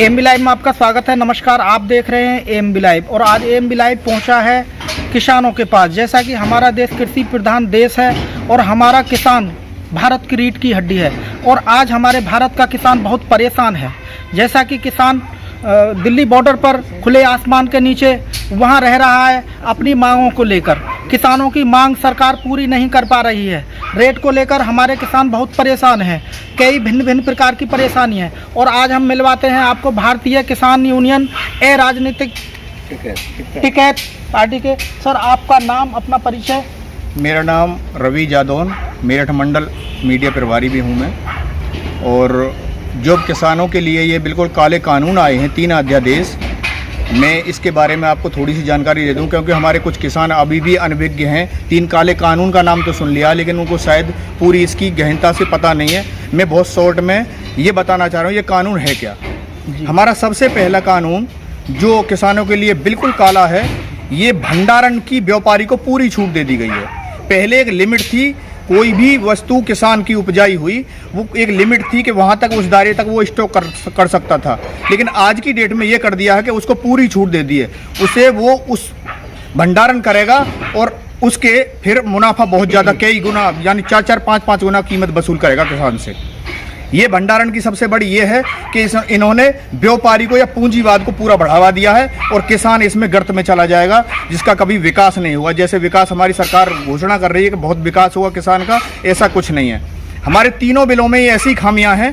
AMB live में आपका स्वागत है। नमस्कार, आप देख रहे हैं एएमबी लाइव और आज एएमबी लाइव पहुंचा है किसानों के पास। जैसा कि हमारा देश कृषि प्रधान देश है और हमारा किसान भारत की रीढ़ की हड्डी है और आज हमारे भारत का किसान बहुत परेशान है। जैसा कि किसान दिल्ली बॉर्डर पर खुले आसमान के नीचे वहां रह रहा है अपनी मांगों को लेकर। किसानों की मांग सरकार पूरी नहीं कर पा रही है। रेट को लेकर हमारे किसान बहुत परेशान हैं। कई भिन्न भिन्न प्रकार की परेशानी है और आज हम मिलवाते हैं आपको भारतीय किसान यूनियन ए राजनीतिक टिकैत पार्टी के। सर, आपका नाम, अपना परिचय। मेरा नाम रवि जादौन, मेरठ मंडल मीडिया प्रभारी भी हूँ मैं। और जो किसानों के लिए ये बिल्कुल काले कानून आए हैं 3 अध्यादेश, मैं इसके बारे में आपको थोड़ी सी जानकारी दे दूं क्योंकि हमारे कुछ किसान अभी भी अनभिज्ञ हैं। 3 काले कानून का नाम तो सुन लिया लेकिन उनको शायद पूरी इसकी गहनता से पता नहीं है। मैं बहुत शॉर्ट में ये बताना चाह रहा हूँ ये कानून है क्या। हमारा सबसे पहला कानून जो किसानों के लिए बिल्कुल काला है, ये भंडारण की व्यापारी को पूरी छूट दे दी गई है। पहले एक लिमिट थी, कोई भी वस्तु किसान की उपजाई हुई वो एक लिमिट थी कि वहाँ तक, उस दायरे तक वो स्टॉक कर सकता था। लेकिन आज की डेट में ये कर दिया है कि उसको पूरी छूट दे दी है। उसे वो उस भंडारण करेगा और उसके फिर मुनाफा बहुत ज़्यादा, कई गुना, यानी 4-4, 5-5 गुना कीमत वसूल करेगा किसान से। ये भंडारण की सबसे बड़ी ये है कि इन्होंने व्यापारी को या पूंजीवाद को पूरा बढ़ावा दिया है और किसान इसमें गर्त में चला जाएगा जिसका कभी विकास नहीं हुआ। जैसे विकास हमारी सरकार घोषणा कर रही है कि बहुत विकास हुआ किसान का, ऐसा कुछ नहीं है। हमारे तीनों बिलों में ये ऐसी खामियां हैं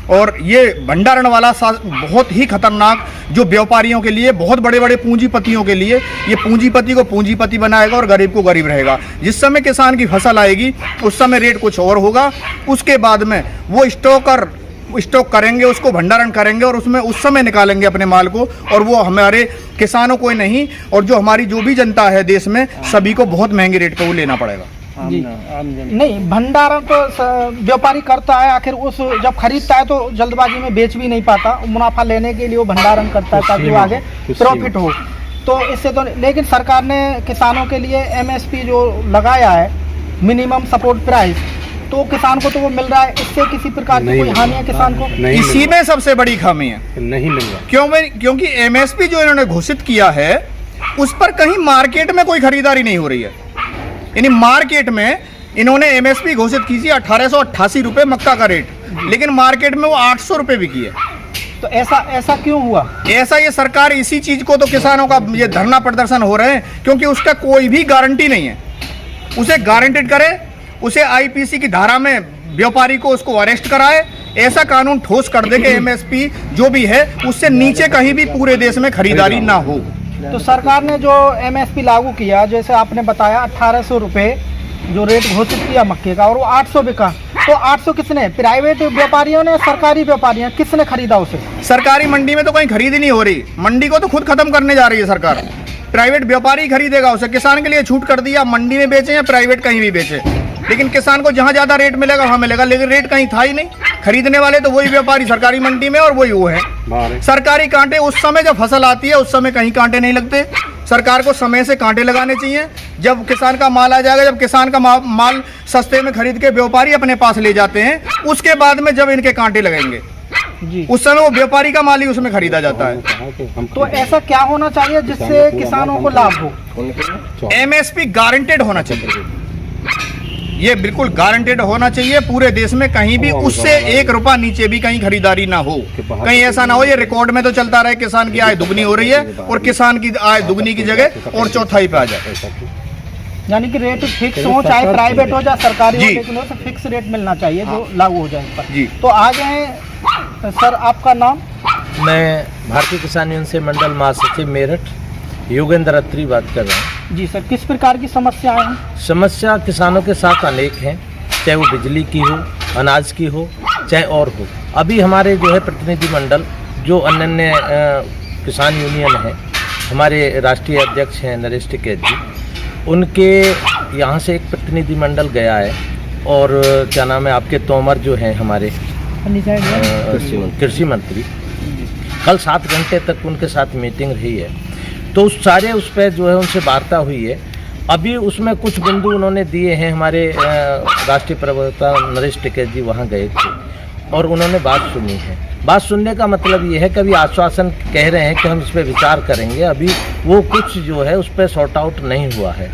और ये भंडारण वाला बहुत ही खतरनाक, जो व्यापारियों के लिए, बहुत बड़े बड़े पूंजीपतियों के लिए, ये पूंजीपति को पूंजीपति बनाएगा और गरीब को गरीब रहेगा। जिस समय किसान की फसल आएगी उस समय रेट कुछ और होगा, उसके बाद में वो स्टॉक करेंगे, उसको भंडारण करेंगे और उसमें उस समय निकालेंगे अपने माल को, और वो हमारे किसानों को नहीं और जो हमारी जो भी जनता है देश में, सभी को बहुत महंगे रेट पर वो लेना पड़ेगा। जी नहीं, भंडारण तो व्यापारी करता है, आखिर उस जब खरीदता है तो जल्दबाजी में बेच भी नहीं पाता, मुनाफा लेने के लिए वो भंडारण करता है ताकि वो आगे प्रॉफिट हो। तो इससे तो, लेकिन सरकार ने किसानों के लिए एमएसपी जो लगाया है, मिनिमम सपोर्ट प्राइस, तो किसान को तो वो मिल रहा है। इससे किसी प्रकार की कोई हानि है किसान को? इसी में सबसे बड़ी खामी है, नहीं मिल रहा। क्योंकि एमएसपी जो इन्होंने घोषित किया है उस पर कहीं मार्केट में कोई खरीदारी नहीं हो रही है। यानी मार्केट में इन्होंने एमएसपी घोषित की थी 1888 रुपये मक्का का रेट, लेकिन मार्केट में वो 800 रुपये बिकी है। तो ऐसा क्यों हुआ? ऐसा ये सरकार, इसी चीज को तो किसानों का ये धरना प्रदर्शन हो रहे हैं क्योंकि उसका कोई भी गारंटी नहीं है। उसे गारंटेड करे, उसे आईपीसी की धारा में व्यापारी को उसको अरेस्ट कराए, ऐसा कानून ठोस कर दे कि एमएसपी जो भी है उससे नीचे कहीं भी पूरे देश में खरीदारी ना हो। तो सरकार ने जो एमएसपी लागू किया, जैसे आपने बताया 1800 रुपये जो रेट घोषित किया मक्के का, और वो 800 बिका, तो 800 किसने? प्राइवेट व्यापारियों ने, सरकारी व्यापारियों, किसने खरीदा उसे? सरकारी मंडी में तो कहीं खरीदी नहीं हो रही, मंडी को तो खुद खत्म करने जा रही है सरकार। प्राइवेट व्यापारी खरीदेगा उसे। किसान के लिए छूट कर दिया, मंडी में बेचे या प्राइवेट कहीं भी बेचे, लेकिन किसान को जहां ज्यादा रेट मिलेगा वहां मिलेगा, लेकिन रेट कहीं था ही नहीं। खरीदने वाले तो वही व्यापारी सरकारी मंडी में, और वही वो है। सरकारी कांटे उस समय जब फसल आती है उस समय कहीं कांटे नहीं लगते। सरकार को समय से कांटे लगाने चाहिए। जब किसान का माल आ जाएगा, जब किसान का माल सस्ते में खरीद के व्यापारी अपने पास ले जाते हैं, उसके बाद में जब इनके कांटे लगेंगे जी, उस समय वो व्यापारी का माल ही उसमें खरीदा जाता है। तो ऐसा क्या होना चाहिए जिससे किसानों को लाभ हो? एमएसपी गारंटेड होना चाहिए, ये बिल्कुल गारंटेड होना चाहिए पूरे देश में। कहीं भी उससे 1 रुपया नीचे भी कहीं खरीदारी ना हो। कहीं ऐसा ना हो ये रिकॉर्ड में तो चलता रहे किसान की आय दुगनी हो रही है और किसान की आय दुगनी की जगह और चौथाई पे आ जाए। यानी कि रेट फिक्स हो, चाहे प्राइवेट हो चाहे सरकारी हो, लेकिन उसे फिक्स रेट मिलना चाहिए जो लागू हो जाए पर। जी, तो आ गए सर, आपका नाम? मैं भारतीय किसान यूनियन से मंडल महासचिव मेरठ योगेंद्र अत्री बात कर रहा हूँ। जी सर, किस प्रकार की समस्याएं हैं? समस्या किसानों के साथ अनेक हैं, चाहे वो बिजली की हो, अनाज की हो, चाहे और हो। अभी हमारे जो है प्रतिनिधिमंडल, जो अन्य किसान यूनियन है, हमारे राष्ट्रीय अध्यक्ष हैं नरेश टिकैत जी, उनके यहाँ से एक प्रतिनिधिमंडल गया है। और क्या नाम है आपके, तोमर जो हैं हमारे कृषि मंत्री, कल 7 घंटे तक उनके साथ मीटिंग रही है। तो उस पर जो है उनसे वार्ता हुई है। अभी उसमें कुछ बिंदु उन्होंने दिए हैं। हमारे राष्ट्रीय प्रवक्ता नरेश टिकैत जी वहाँ गए थे और उन्होंने बात सुनी है। बात सुनने का मतलब ये है कि अभी आश्वासन कह रहे हैं कि हम इस पर विचार करेंगे, अभी वो कुछ जो है उस पर सॉर्ट आउट नहीं हुआ है।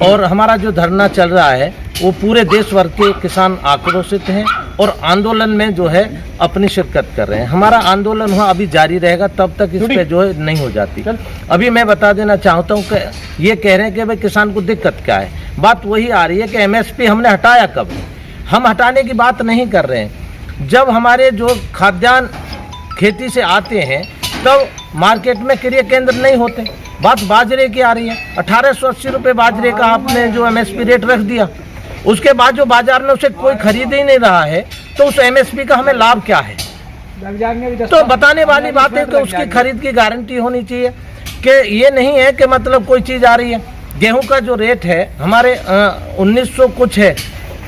और हमारा जो धरना चल रहा है वो पूरे देश भर के किसान आक्रोशित हैं और आंदोलन में जो है अपनी शिरकत कर रहे हैं। हमारा आंदोलन हुआ अभी जारी रहेगा तब तक इस पे जो है नहीं हो जाती। अभी मैं बता देना चाहता हूँ कि ये कह रहे हैं कि भाई किसान को दिक्कत क्या है। बात वही आ रही है कि MSP हमने हटाया कब? हम हटाने की बात नहीं कर रहे हैं। जब हमारे जो खाद्यान्न खेती से आते हैं तब मार्केट में क्रय केंद्र नहीं होते। बात बाजरे की आ रही है, 1880 रुपये बाजरे का आपने जो MSP रेट रख दिया, उसके बाद जो बाजार में उसे कोई खरीद ही नहीं रहा है, तो उस MSP का हमें लाभ क्या है? तो बताने वाली बात है कि उसकी खरीद की गारंटी होनी चाहिए कि ये नहीं है कि मतलब कोई चीज़ आ रही है। गेहूं का जो रेट है हमारे 1900 कुछ है,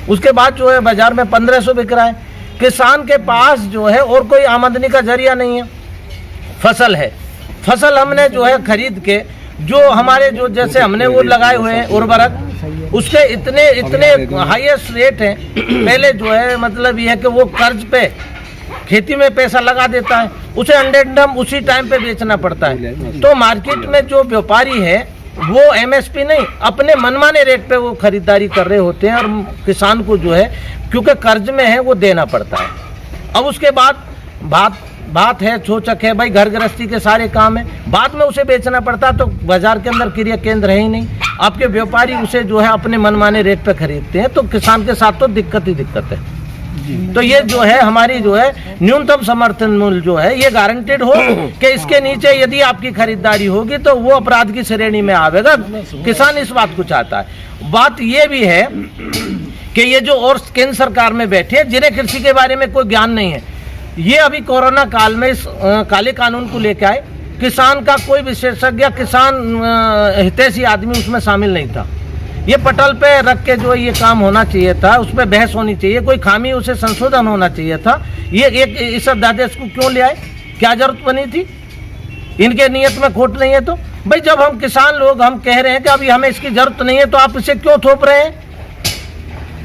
उसके बाद जो है बाजार में 1500 बिक रहा है। किसान के पास जो है और कोई आमदनी का जरिया नहीं है। फसल है, फसल हमने जो है खरीद के जो हमारे जो जैसे हमने वो लगाए हुए हैं उर्वरक, उसके इतने हाईएस्ट रेट हैं। पहले जो है मतलब ये है कि वो कर्ज पे खेती में पैसा लगा देता है, उसे अंडेडम उसी टाइम पे बेचना पड़ता है। तो मार्केट में जो व्यापारी है वो MSP नहीं, अपने मनमाने रेट पे वो खरीदारी कर रहे होते हैं और किसान को जो है क्योंकि कर्ज में है वो देना पड़ता है। अब उसके बाद बात है छोचक है भाई, घर गृहस्थी के सारे काम है, बाद में उसे बेचना पड़ता, तो बाजार के अंदर क्रय केंद्र है ही नहीं। आपके व्यापारी उसे जो है अपने मनमाने रेट पे खरीदते हैं, तो किसान के साथ तो दिक्कत ही दिक्कत है। तो ये जो है हमारी जो है न्यूनतम समर्थन मूल्य जो है ये गारंटेड हो कि इसके नीचे यदि आपकी खरीदारी होगी तो वो अपराध की श्रेणी में आवेगा। किसान इस बात को चाहता है। बात ये भी है कि ये जो और केंद्र सरकार में बैठे जिन्हें कृषि के बारे में कोई ज्ञान नहीं है, ये अभी कोरोना काल में इस काले कानून को लेकर आए। किसान का कोई विशेषज्ञ, किसान हितैषी आदमी उसमें शामिल नहीं था। ये पटल पे रख के जो ये काम होना चाहिए था, उस पर बहस होनी चाहिए, कोई खामी उसे संशोधन होना चाहिए था। ये एक इस अध्यादेश को क्यों ले आए? क्या जरूरत बनी थी? इनके नियत में खोट नहीं है तो भाई जब हम किसान लोग हम कह रहे हैं कि अभी हमें इसकी जरूरत नहीं है तो आप इसे क्यों थोप रहे हैं?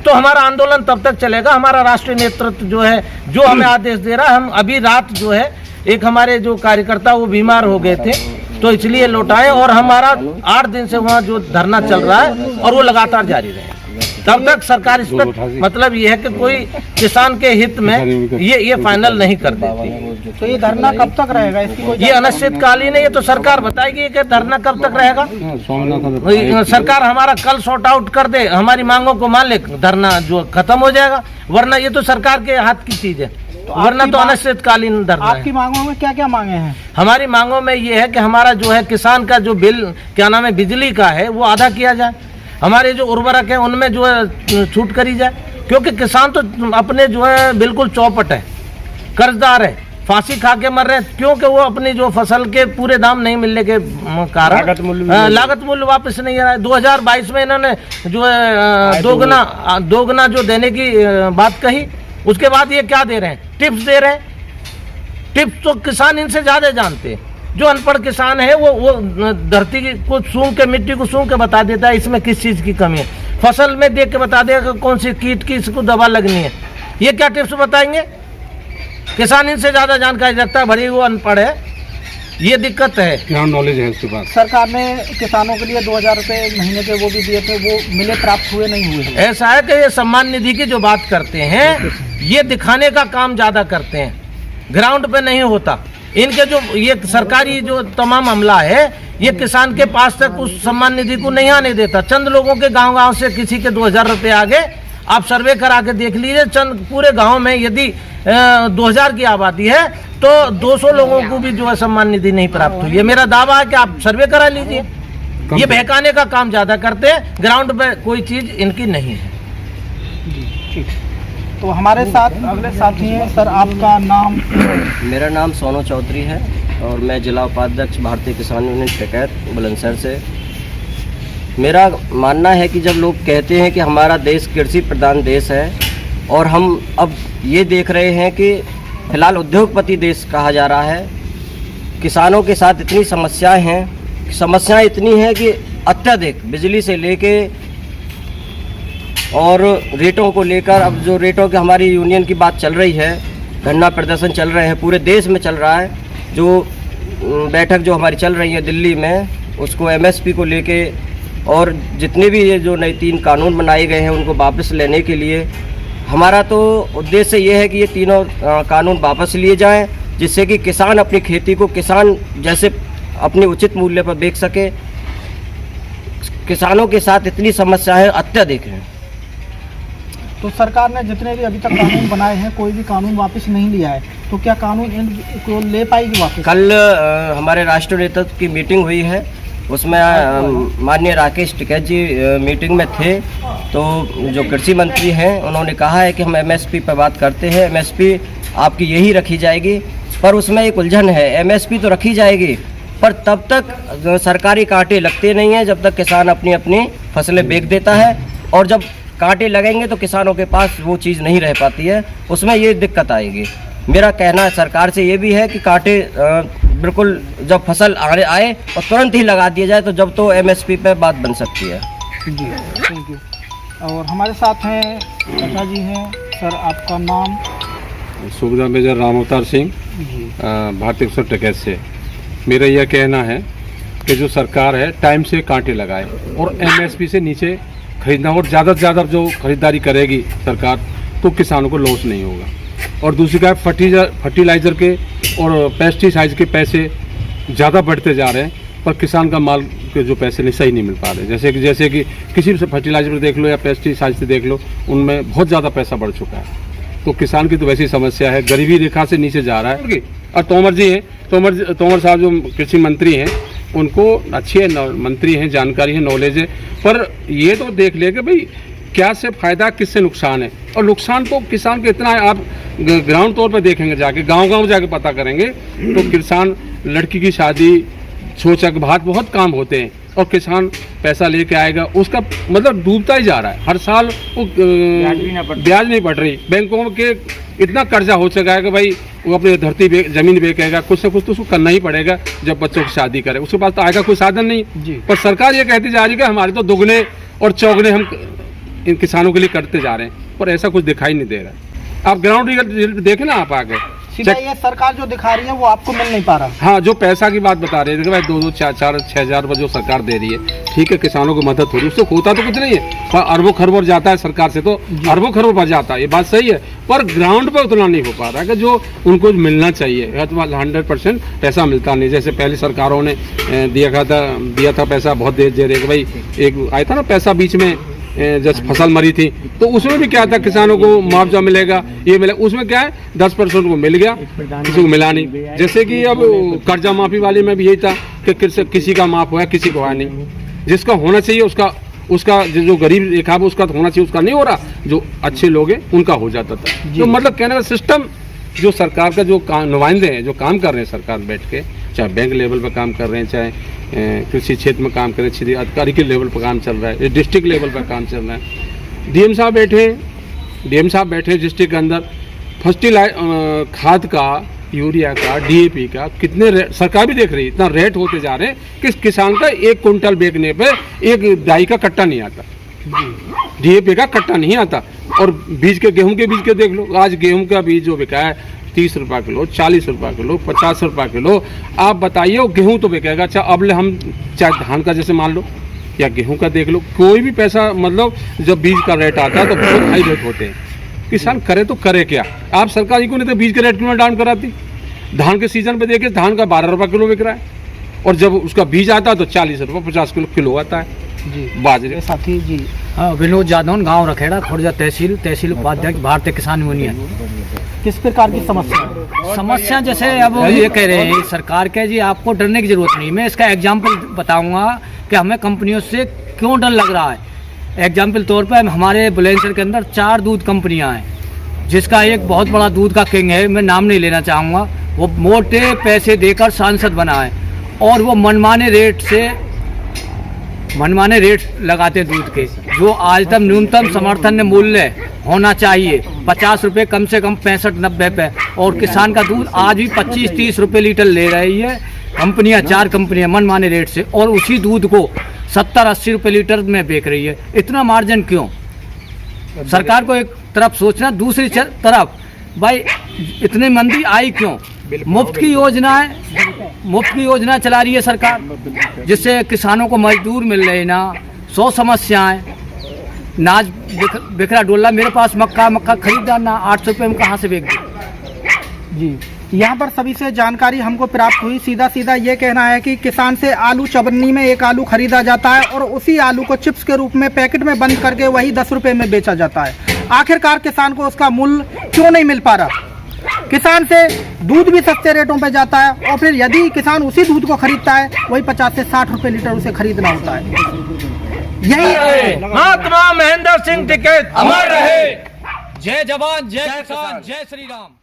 तो हमारा आंदोलन तब तक चलेगा। हमारा राष्ट्रीय नेतृत्व जो है जो हमें आदेश दे रहा है, हम अभी रात जो है एक हमारे जो कार्यकर्ता वो बीमार हो गए थे तो इसलिए लौटाए और हमारा 8 दिन से वहाँ जो धरना चल रहा है और वो लगातार जारी रहेगा तब तक सरकार इस पर मतलब ये है कि कोई किसान के हित में ये फाइनल नहीं कर देती। तो ये धरना कब तक रहेगा? इसकी कोई ये अनिश्चितकालीन है, ये तो सरकार बताएगी कि धरना कब तक रहेगा। सरकार हमारा कल सॉर्ट आउट कर दे, हमारी मांगों को मान ले, धरना जो खत्म हो जाएगा, वरना ये तो सरकार के हाथ की चीज है, वरना तो अनिश्चितकालीन धरना है। आपकी मांगों में क्या क्या मांगे हैं? हमारी मांगों में ये है कि हमारा जो है किसान का जो बिल क्या नाम है बिजली का है वो आधा किया जाए, हमारे जो उर्वरक है उनमें जो है छूट करी जाए, क्योंकि किसान तो अपने जो है बिल्कुल चौपट है, कर्जदार है, फांसी खा के मर रहे हैं, क्योंकि वो अपनी जो फसल के पूरे दाम नहीं मिलने के कारण लागत मूल्य वापस नहीं आ रहा है। 2022 में इन्होंने जो है दोगुना जो देने की बात कही, उसके बाद ये क्या दे रहे हैं? टिप्स दे रहे हैं। टिप्स तो किसान इनसे ज़्यादा जानते हैं। जो अनपढ़ किसान है वो धरती को सूंघ के, मिट्टी को सूंघ के बता देता है इसमें किस चीज़ की कमी है, फसल में देख के बता देगा कौन सी कीट की इसको दवा लगनी है। ये क्या टिप्स बताएंगे? किसान इनसे ज़्यादा जानकारी रखता है, भले वो अनपढ़ है, ये दिक्कत है। क्या नॉलेज है इसके पास? सरकार ने किसानों के लिए 2000 रुपये महीने के वो भी दिए थे, वो मिले, प्राप्त हुए नहीं हुए? ऐसा है कि ये सम्मान निधि की जो बात करते हैं ये दिखाने का काम ज़्यादा करते हैं, ग्राउंड पे नहीं होता। इनके जो ये सरकारी जो तमाम अमला है ये किसान के पास तक उस सम्मान निधि को नहीं आने देता। चंद लोगों के गांव से किसी के 2000 रुपये आ गए, आप सर्वे करा के देख लीजिए, चंद पूरे गांव में यदि 2000 की आबादी है तो 200 लोगों को भी जो है सम्मान निधि नहीं प्राप्त हुई। ये मेरा दावा है कि आप सर्वे करा लीजिए। ये बहकाने का काम ज़्यादा करते हैं, ग्राउंड पे कोई चीज़ इनकी नहीं है। तो हमारे साथ अगले साथी हैं। सर, आपका नाम? मेरा नाम सोनू चौधरी है और मैं जिला उपाध्यक्ष भारतीय किसान यूनियन टिकैत बुलंदशहर से। मेरा मानना है कि जब लोग कहते हैं कि हमारा देश कृषि प्रधान देश है और हम अब ये देख रहे हैं कि फिलहाल उद्योगपति देश कहा जा रहा है, किसानों के साथ इतनी समस्याएं हैं, समस्याएं इतनी हैं कि अत्यधिक बिजली से लेके और रेटों को लेकर, अब जो रेटों की हमारी यूनियन की बात चल रही है धरना प्रदर्शन चल रहे हैं, पूरे देश में चल रहा है। जो बैठक जो हमारी चल रही है दिल्ली में, उसको एमएसपी को लेके और जितने भी ये जो नए 3 कानून बनाए गए हैं उनको वापस लेने के लिए हमारा तो उद्देश्य ये है कि ये तीनों कानून वापस लिए जाएं, जिससे कि किसान अपनी खेती को किसान जैसे अपने उचित मूल्य पर बेच सके। किसानों के साथ इतनी समस्याएं अत्यधिक हैं। तो सरकार ने जितने भी अभी तक कानून बनाए हैं, कोई भी कानून वापस नहीं लिया है, तो क्या कानून इनको ले पाएगी वापस? कल हमारे राष्ट्रीय नेतृत्व की मीटिंग हुई है, उसमें माननीय राकेश टिकैत जी मीटिंग में थे। तो जो कृषि मंत्री हैं उन्होंने कहा है कि हम एमएसपी पर बात करते हैं, एमएसपी आपकी यही रखी जाएगी। पर उसमें एक उलझन है, एमएसपी तो रखी जाएगी पर तब तक सरकारी कांटे लगते नहीं हैं जब तक किसान अपनी अपनी फसलें बेच देता है, और जब कांटे लगेंगे तो किसानों के पास वो चीज़ नहीं रह पाती है, उसमें ये दिक्कत आएगी। मेरा कहना सरकार से ये भी है कि कांटे बिल्कुल जब फसल आए और तुरंत ही लगा दिया जाए, तो जब तो एमएसपी पे बात बन सकती है। जी थैंक यू। और हमारे साथ हैं चाचा जी हैं। सर आपका नाम? सूबेदार मेजर राम अवतार सिंह, भारतीय किसान टिकैत से। मेरा यह कहना है कि जो सरकार है टाइम से कांटे लगाए और एमएसपी से नीचे खरीदना, और ज़्यादा से ज़्यादा जो खरीदारी करेगी सरकार तो किसानों को लॉस नहीं होगा। और दूसरी का फर्टिलाइज़र के और पेस्टिसाइड के पैसे ज़्यादा बढ़ते जा रहे हैं, पर किसान का माल के जो पैसे नहीं सही नहीं मिल पा रहे। जैसे कि किसी भी फर्टिलाइज़र देख लो या पेस्टिसाइड से देख लो, उनमें बहुत ज़्यादा पैसा बढ़ चुका है। तो किसान की तो वैसी समस्या है, गरीबी रेखा से नीचे जा रहा है। और तोमर जी हैं, तोमर साहब जो कृषि मंत्री हैं, उनको अच्छे मंत्री हैं, जानकारी है, नॉलेज है, पर ये तो देख ले कि भाई क्या से फ़ायदा किससे नुकसान है। और नुकसान तो किसान को इतना है, आप ग्राउंड तौर पर देखेंगे, जाके गांव जाके पता करेंगे तो किसान लड़की की शादी, शौचक भात बहुत काम होते हैं, और किसान पैसा लेके आएगा, उसका मतलब डूबता ही जा रहा है। हर साल वो ब्याज नहीं बढ़ रही, बैंकों के इतना कर्जा हो चुका है कि भाई वो अपनी धरती जमीन बेचेगा, कुछ ना कुछ तो उसको करना ही पड़ेगा जब बच्चों की शादी करे, उसके पास तो आएगा कोई साधन नहीं। पर सरकार ये कहती जा रही है कि हमारे तो दुगने और चौगने हम इन किसानों के लिए करते जा रहे हैं, पर ऐसा कुछ दिखाई नहीं दे रहा है। आप ग्राउंड रिजल्ट देखें ना, आप आगे सीधा ये सरकार जो दिखा रही है वो आपको मिल नहीं पा रहा। हाँ, जो पैसा की बात बता रहे थे कि भाई 2-2, 4-4, 6,000 रुपये जो सरकार दे रही है, ठीक है, किसानों को मदद हो रही है, उससे होता तो कुछ नहीं है, पर अरबों खरबों जाता है सरकार से, तो अरबों खरबों पर जाता है, ये बात सही है, पर ग्राउंड पर उतना नहीं हो पा रहा है कि जो उनको मिलना चाहिए। 100% पैसा मिलता नहीं। जैसे पहले सरकारों ने दिया था पैसा, बहुत देर दे रहे, भाई एक आया था ना पैसा बीच में, जैसे फसल मरी थी, तो उसमें भी क्या था, किसानों को मुआवजा मिलेगा, ये मिलेगा, उसमें क्या है 10% को मिल गया, किसी को मिला नहीं। जैसे कि अब कर्जा माफी वाले में भी यही था कि किसी का माफ हुआ, किसी को हुआ नहीं। जिसका होना चाहिए उसका जो गरीब रेखा है उसका तो होना चाहिए, उसका नहीं हो रहा, जो अच्छे लोग हैं उनका हो जाता था। तो मतलब कहने का सिस्टम, जो सरकार का जो नुमाइंदे हैं जो काम कर रहे हैं सरकार बैठ के, चाहे बैंक लेवल पर काम कर रहे हैं, चाहे कृषि क्षेत्र में काम कर रहे हैं, क्षेत्रीय अधिकारी के लेवल पर काम चल रहा है, डिस्ट्रिक्ट लेवल पर काम चल रहा है। डीएम साहब बैठे डिस्ट्रिक्ट के अंदर, खाद का, यूरिया का, डीएपी का कितने सरकार भी देख रही है, इतना रेट होते जा रहे हैं कि किसान का 1 कुंटल बेचने पे 1 डाई का कट्टा नहीं आता, डीएपी का कट्टा नहीं आता। और बीज के, गेहूं के बीज के देख लो, आज गेहूं का बीज जो बिका है 30 रुपये किलो, 40 रुपये किलो, 50 रुपये किलो। आप बताइए वो गेहूं तो बिकेगा, चाहे धान का जैसे मान लो या गेहूं का देख लो, कोई भी पैसा, मतलब जब बीज का रेट आता है तो बहुत हाई रेट होते हैं। किसान करे तो करे क्या? आप सरकार ही को नहीं तो बीज के रेट क्यों डाउन कराती? धान के सीजन पे देखिए, धान का 12 रुपये किलो बिक रहा है, और जब उसका बीज आता है तो 40 रुपये 50 किलो आता है जी बाजरे। साथी जी, हाँ, विनोद जादौन, गांव रखेड़ा, खुर्जा तहसील उपाध्यक्ष, भारतीय किसान यूनियन। किस प्रकार की समस्या जैसे अब ये कह रहे हैं सरकार के, जी आपको डरने की जरूरत नहीं। मैं इसका एग्जाम्पल बताऊंगा कि हमें कंपनियों से क्यों डर लग रहा है। एग्जाम्पल तौर पर हमारे बुलंदशहर के अंदर 4 दूध कंपनियां हैं, जिसका एक बहुत बड़ा दूध का किंग है, मैं नाम नहीं लेना चाहूँगा, वो मोटे पैसे देकर सांसद बना है, और वो मनमाने रेट लगाते हैं दूध के, जो आज तक न्यूनतम समर्थन मूल्य होना चाहिए 50 रुपये, कम से कम 65-90 पे, और किसान का दूध आज भी 25-30 रुपये लीटर ले रही है कंपनियां, 4 कंपनियां मनमाने रेट से, और उसी दूध को 70-80 रुपये लीटर में बेच रही है। इतना मार्जिन क्यों? सरकार को एक तरफ सोचना, दूसरी तरफ भाई इतनी मंदी आई क्यों? मुफ्त की योजना चला रही है सरकार, जिससे किसानों को मजदूर मिल रहे ना, 100 समस्याएं, नाज बिखरा डोला। मेरे पास मक्का खरीदा ना, 800 रुपये में कहाँ से बेच दूँ? जी, यहाँ पर सभी से जानकारी हमको प्राप्त हुई। सीधा ये कहना है कि किसान से आलू चवन्नी में एक आलू खरीदा जाता है और उसी आलू को चिप्स के रूप में पैकेट में बंद करके वही 10 रुपये में बेचा जाता है। आखिरकार किसान को उसका मूल्य क्यों नहीं मिल पा रहा? किसान से दूध भी सस्ते रेटों पे जाता है और फिर यदि किसान उसी दूध को खरीदता है वही 50 से 60 रुपये लीटर उसे खरीदना होता है। यही महात्मा महेंद्र सिंह टिकैत अमर रहे। जय जवान, जय किसान, जय श्री राम।